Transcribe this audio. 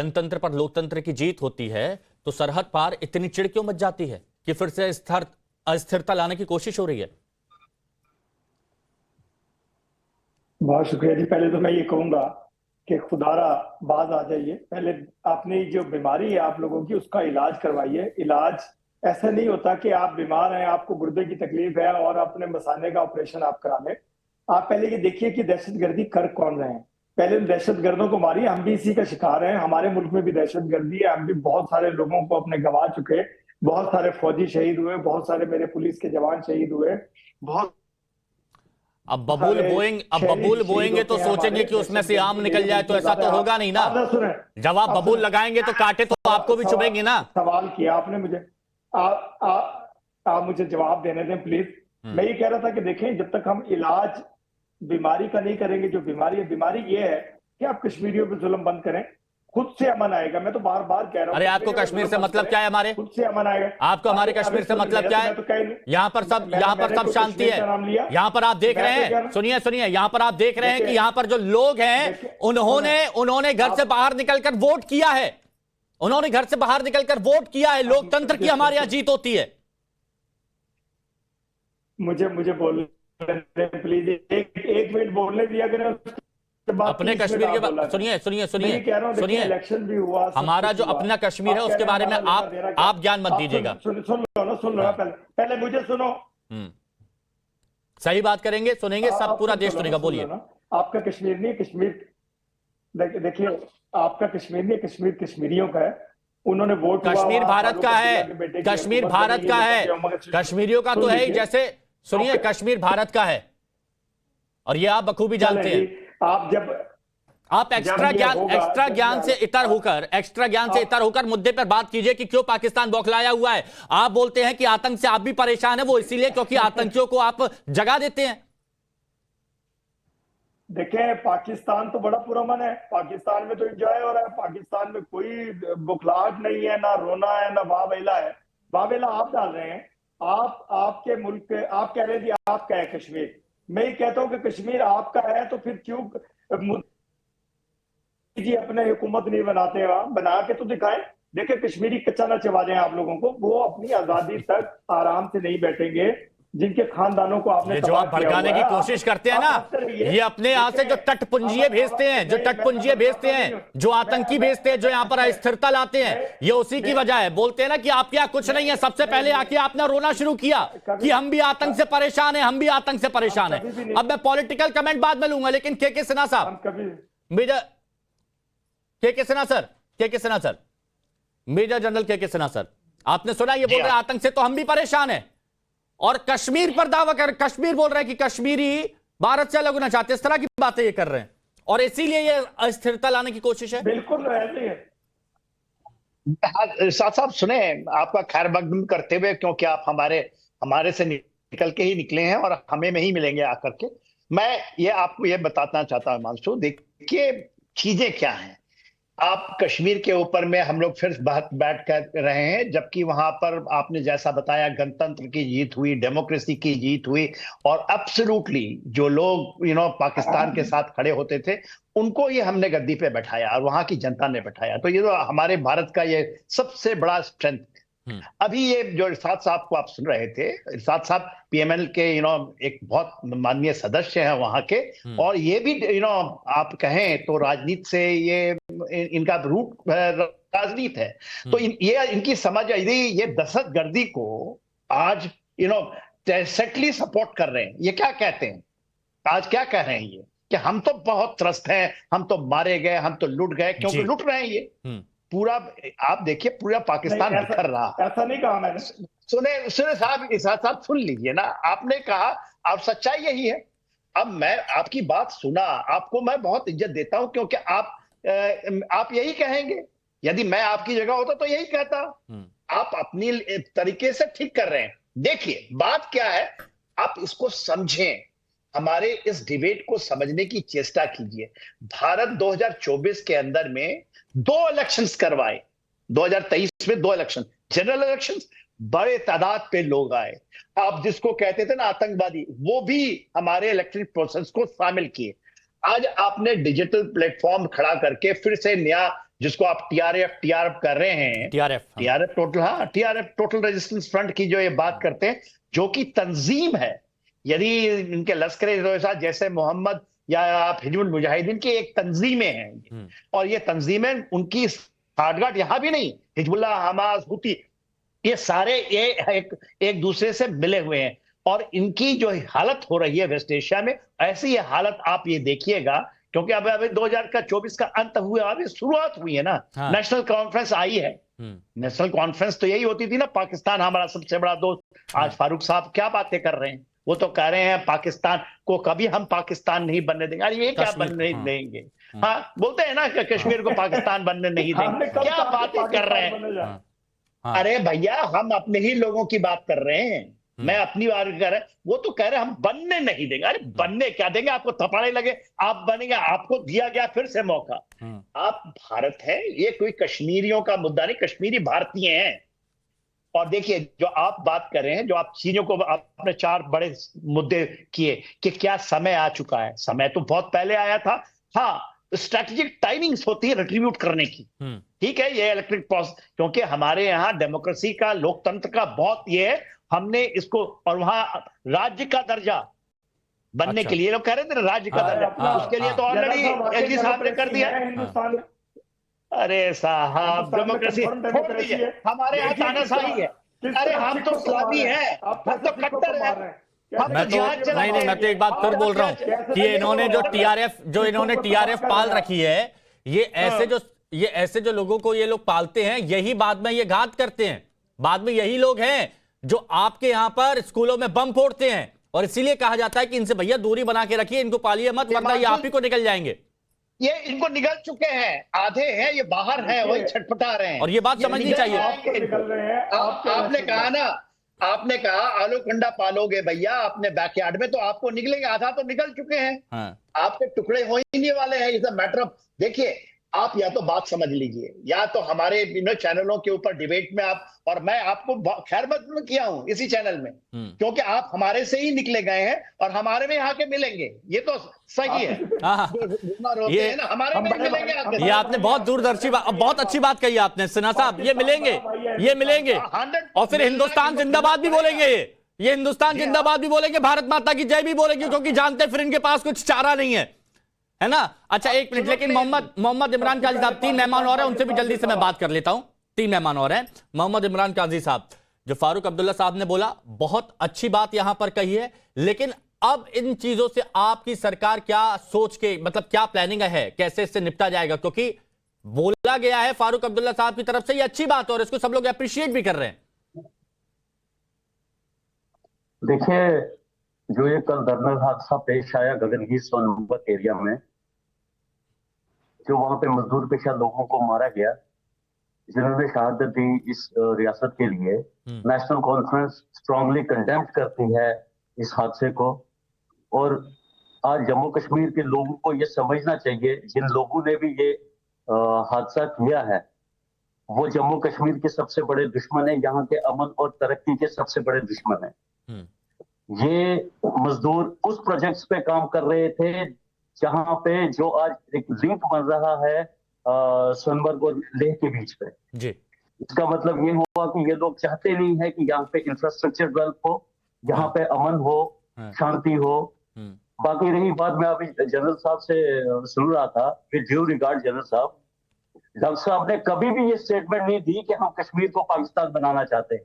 जनतंत्र पर लोकतंत्र की जीत होती है तो सरहद पार इतनी चिढ़ क्यों मच जाती है कि फिर से अस्थिरता लाने की कोशिश हो रही है? बहुत शुक्रिया जी। पहले तो मैं ये कहूंगा कि खुदारा बाज आ जाइए। पहले अपनी जो बीमारी है आप लोगों की उसका इलाज करवाइए। इलाज ऐसा नहीं होता कि आप बीमार हैं, आपको गुर्दे की तकलीफ है और अपने मसाने का ऑपरेशन आप करा लें। आप पहले ये देखिए कि दहशतगर्दी कर कौन रहे हैं। पहले दहशतगर्दों को मारिए। हम भी इसी का शिकार हैं। हमारे मुल्क में भी दहशतगर्दी है। हम भी बहुत सारे लोगों को अपने गंवा चुके। बहुत सारे फौजी शहीद हुए, बहुत सारे मेरे पुलिस के जवान शहीद हुए, बहुत अब बबूल बोएंगे तो सोचेंगे कि उसमें से आम निकल जाए, तो ऐसा तो होगा नहीं ना। जब आप बबूल लगाएंगे तो कांटे तो आपको भी चुभेंगे ना। सवाल किया आपने मुझे, आप मुझे जवाब देने दें प्लीज। मैं ये कह रहा था कि देखें, जब तक हम इलाज बीमारी का नहीं करेंगे, जो बीमारी ये है कि आप कश्मीरियों पे जुल्म बंद करें, खुद से अमन आएगा। मैं तो बार बार कह रहा हूं। अरे आपको कश्मीर से मतलब क्या है? हमारे खुद से अमन आएगा। आपको हमारे कश्मीर से मतलब क्या है? यहाँ पर सब शांति है। यहाँ पर आप देख रहे हैं, सुनिए, यहाँ पर आप देख रहे हैं कि यहाँ पर जो लोग हैं उन्होंने घर से बाहर निकलकर वोट किया है। उन्होंने घर से बाहर निकलकर वोट किया है। लोकतंत्र की हमारे यहाँ जीत होती है। मुझे बोलने प्लीज, एक मिनट बोलने दिया करें। अपने कश्मीर के बारे सुनिए, इलेक्शन भी हुआ, हमारा जो अपना कश्मीर है उसके बारे में आप ज्ञान मत दीजिएगा। सुन लो ना, पहले मुझे सुनो। सही बात करेंगे, सुनेंगे, सब पूरा देश सुनेगा। बोलिए। आपका कश्मीर नहीं, कश्मीर देखिए, आपका कश्मीर नहीं, कश्मीर कश्मीरियों का है। उन्होंने वोट, कश्मीर भारत का है, कश्मीर भारत का है, कश्मीरिया का तो है ही। जैसे सुनिए, कश्मीर भारत का है और ये आप बखूबी जानते हैं। आप एक्स्ट्रा ज्ञान से इतर होकर मुद्दे पर बात कीजिए कि क्यों पाकिस्तान बौखलाया हुआ है। आप बोलते हैं कि आतंक से आप भी परेशान है, वो इसीलिए क्योंकि आतंकियों को आप जगह देते हैं। देखें, पाकिस्तान तो बड़ा पुरअमन है। पाकिस्तान में तो एंजॉय हो रहा है। पाकिस्तान में कोई बुखलाहट नहीं है, ना रोना है, ना वावेला है। वावेला आप डाल रहे हैं। आपके मुल्क के, आप कह रहे थे आपका है कश्मीर। मैं ये कहता हूं कि कश्मीर आपका है तो फिर क्यों जी अपने हुकूमत नहीं बनाते? वहां बना के तो दिखाएं। देखिए, कश्मीरी कच्चा न चबा दें आप लोगों को। वो अपनी आजादी तक आराम से नहीं बैठेंगे जिनके खानदानों को आपने जो आप भड़काने की कोशिश करते हैं ना, ये अपने यहाँ से जो तटपुंजिये भेजते हैं, जो आतंकी भेजते हैं, जो यहाँ पर अस्थिरता लाते हैं, ये उसी की वजह है। बोलते हैं ना कि आपके यहाँ कुछ नहीं है, सबसे पहले आके आपने रोना शुरू किया कि हम भी आतंक से परेशान हैं, हम भी आतंक से परेशान हैं। अब मैं पॉलिटिकल कमेंट बाद में लूंगा, लेकिन के सिन्हा साहब, मेजर के सिन्हा सर, मेजर जनरल के सिन्हा सर, आपने सुना ये बोल रहे हैं आतंक से तो हम भी परेशान हैं, और कश्मीर पर दावा कर, कश्मीर बोल रहे हैं कि कश्मीरी भारत से अलग होना चाहते, इस तरह की बातें ये कर रहे हैं और इसीलिए ये अस्थिरता लाने की कोशिश है। बिल्कुल ऐसे है। साथ साहब सुने, आपका खैर मकदम करते हुए, क्योंकि आप हमारे से निकल के ही निकले हैं और हमें में ही मिलेंगे आकर के। मैं ये आपको ये बताना चाहता हूं हिमांशु, देखिए चीजें क्या हैं। आप कश्मीर के ऊपर में हम लोग फिर बैठ कर रहे हैं, जबकि वहां पर आपने जैसा बताया गणतंत्र की जीत हुई, डेमोक्रेसी की जीत हुई, और एब्सोल्युटली जो लोग पाकिस्तान के साथ खड़े होते थे उनको ये हमने गद्दी पे बैठाया और वहां की जनता ने बैठाया। तो ये तो हमारे भारत का ये सबसे बड़ा स्ट्रेंथ। अभी ये जो इरशाद साहब को आप सुन रहे थे, इरशाद साहब पीएमएल के एक बहुत माननीय सदस्य हैं वहां के, और ये भी आप कहें तो राजनीति से ये इनका रूट राजनीति है। तो ये इनकी समझ, यदि ये दहशतगर्दी को आज सेटली सपोर्ट कर रहे हैं, ये क्या कहते हैं, आज क्या कह रहे हैं ये कि हम तो बहुत त्रस्त हैं, हम तो मारे गए, हम तो लुट गए, क्योंकि लुट रहे हैं ये पूरा। आप देखिए पूरा पाकिस्तान बिखर रहा। ऐसा नहीं कहा मैंने। सुने साहब, साहब सुन लीजिए ना, आपने कहा, आप सच्चाई यही है। अब मैं आपकी बात सुना, आपको मैं बहुत इज्जत देता हूं, क्योंकि आप यही कहेंगे। यदि मैं आपकी जगह होता तो यही कहता। आप अपनी तरीके से ठीक कर रहे हैं। देखिए बात क्या है, आप इसको समझें, हमारे इस डिबेट को समझने की चेष्टा कीजिए। भारत 2024 के अंदर में 2 इलेक्शंस करवाए, 2023 में 2 इलेक्शन, जनरल इलेक्शंस, बड़े तादाद पे लोग आए। आप जिसको कहते थे ना आतंकवादी, वो भी हमारे इलेक्शन प्रोसेस को शामिल किए। आज आपने डिजिटल प्लेटफॉर्म खड़ा करके फिर से नया जिसको आप टीआरएफ कर रहे हैं, टीआरएफ टोटल रेजिस्टेंस फ्रंट की जो ये बात करते हैं, जो कि तंजीम है। यदि इनके लश्कर-ए-तोयबा जैसे मोहम्मद या आप हिजबुल मुजाहिदीन की एक तंजीमें हैं, और ये तंजीमें उनकी साठगांठ यहां भी नहीं, हिजबुल्लाह, हमास, हुती, ये सारे ये एक दूसरे से मिले हुए हैं। और इनकी जो हालत हो रही है वेस्ट एशिया में, ऐसी ये हालत आप ये देखिएगा, क्योंकि अब अभी 2024 का अंत हुआ, अभी शुरुआत हुई है ना। हाँ। नेशनल कॉन्फ्रेंस आई है। नेशनल कॉन्फ्रेंस तो यही होती थी ना, पाकिस्तान हमारा सबसे बड़ा दोस्त। आज फारूक साहब क्या बातें कर रहे हैं, वो तो कह रहे हैं पाकिस्तान को कभी हम पाकिस्तान नहीं बनने देंगे। अरे ये क्या बनने नहीं देंगे? हाँ, बोलते हैं ना कि कश्मीर को पाकिस्तान बनने नहीं देंगे। क्या बातें कर रहे हैं? अरे भैया, हम अपने ही लोगों की बात कर रहे हैं, मैं अपनी बात कर रहा हूं। वो तो कह रहे हैं हम बनने नहीं देंगे। अरे बनने क्या देंगे? आपको थप्पड़े लगे, आप बनेंगे, आपको दिया गया फिर से मौका। आप भारत है, ये कोई कश्मीरियों का मुद्दा नहीं, कश्मीरी भारतीय हैं। और देखिए, जो आप बात कर रहे हैं, जो आप चीजों को आपने 4 बड़े मुद्दे किए कि क्या समय आ चुका है। समय तो बहुत पहले आया था। हाँ, स्ट्रेटेजिक टाइमिंग्स होती है रिट्रीब्यूट करने की। ठीक है, ये इलेक्ट्रिक प्रोसेस, क्योंकि हमारे यहाँ डेमोक्रेसी का, लोकतंत्र का बहुत ये है, हमने इसको, और वहां राज्य का दर्जा बनने के लिए लोग कह रहे थे राज्य का दर्जा, उसके लिए तो ऑलरेडी एलजी साहब ने कर दिया। अरे साहब, डेमोक्रेसी छोड़ दीजिए, हमारे यहाँ तानाशाही है। अरे हम तो इस्लामी हैं, हम तो कट्टर हैं। मैं तो एक बात फिर बोल रहा हूं कि इन्होंने जो टीआरएफ पाल रखी है, ये ऐसे जो लोगों को ये लोग पालते हैं, यही बाद में ये घात करते हैं। बाद में यही लोग हैं जो आपके यहां पर स्कूलों में बम फोड़ते हैं, और इसीलिए कहा जाता है कि इनसे भैया दूरी बना के रखिए, इनको पालिए मत, वरना ये आप ही को निकल जाएंगे। ये इनको निकल चुके हैं, आधे हैं, ये बाहर हैं, वही छटपटा रहे हैं। और ये बात समझनी चाहिए। आपने कहा ना, आपने कहा आलू कंडा पालोगे भैया अपने बैकयार्ड में, तो आपको निकलेंगे, आधा तो निकल चुके हैं। हाँ। आपके टुकड़े हो ही नहीं वाले हैं। इज अ मैटर ऑफ, देखिए, आप या तो बात समझ लीजिए, या तो हमारे चैनलों के ऊपर डिबेट में आप, और मैं आपको खैर मकदम किया हूं इसी चैनल में, क्योंकि आप हमारे से ही निकले गए हैं और हमारे में यहाँ के मिलेंगे, ये तो सही है। ये है ना, हमारे में मिलेंगे। ये आपने बहुत दूरदर्शी बहुत अच्छी बात कही आपने सिन्हा साहब, ये मिलेंगे और फिर हिंदुस्तान जिंदाबाद भी बोलेंगे। ये हिंदुस्तान जिंदाबाद भी बोलेंगे, भारत माता की जय भी बोलेंगे, क्योंकि जानते फिर इनके पास कुछ चारा नहीं है ना। अच्छा, एक मिनट, लेकिन मोहम्मद इमरान काजी साहब, 3 मेहमान और हैं, उनसे भी जल्दी से मैं बात कर लेता हूं। 3 मेहमान और हैं। मोहम्मद इमरान काजी साहब, जो फारूक अब्दुल्ला साहब ने बोला, बहुत अच्छी बात यहां पर कही है, लेकिन अब इन चीजों से आपकी सरकार क्या सोच के, मतलब क्या प्लानिंग है, कैसे इससे निपटा जाएगा? क्योंकि बोला गया है फारूक अब्दुल्ला साहब की तरफ से, ये अच्छी बात है और इसको सब लोग अप्रिशिएट भी कर रहे हैं। देखिए, जो ये कल दर्दनाक हादसा पेश आया गगनगीर सोनभद्र एरिया में, जो वहां पे मजदूर पेशा लोगों को मारा गया, जिन्होंने शहादत दी इस रियासत के लिए, नेशनल कॉन्फ्रेंस स्ट्रांगली कंडेम करती है इस हादसे को। और आज जम्मू कश्मीर के लोगों को ये समझना चाहिए, जिन लोगों ने भी ये हादसा किया है, वो जम्मू कश्मीर के सबसे बड़े दुश्मन है, यहाँ के अमन और तरक्की के सबसे बड़े दुश्मन है। ये मजदूर उस प्रोजेक्ट्स पे काम कर रहे थे जहां पे जो आज एक लिंक बन रहा है सोनभद्र और लेह के बीच पे जी। इसका मतलब ये हुआ कि ये लोग चाहते नहीं है कि यहाँ पे इंफ्रास्ट्रक्चर डेवलप हो, यहाँ पे अमन हो, शांति हो। बाकी रही बात, मैं अभी जनरल साहब से सुन रहा था कि ड्यू रिगार्ड जनरल साहब, डॉक्टर साहब ने कभी भी ये स्टेटमेंट नहीं दी कि हम कश्मीर को पाकिस्तान बनाना चाहते हैं।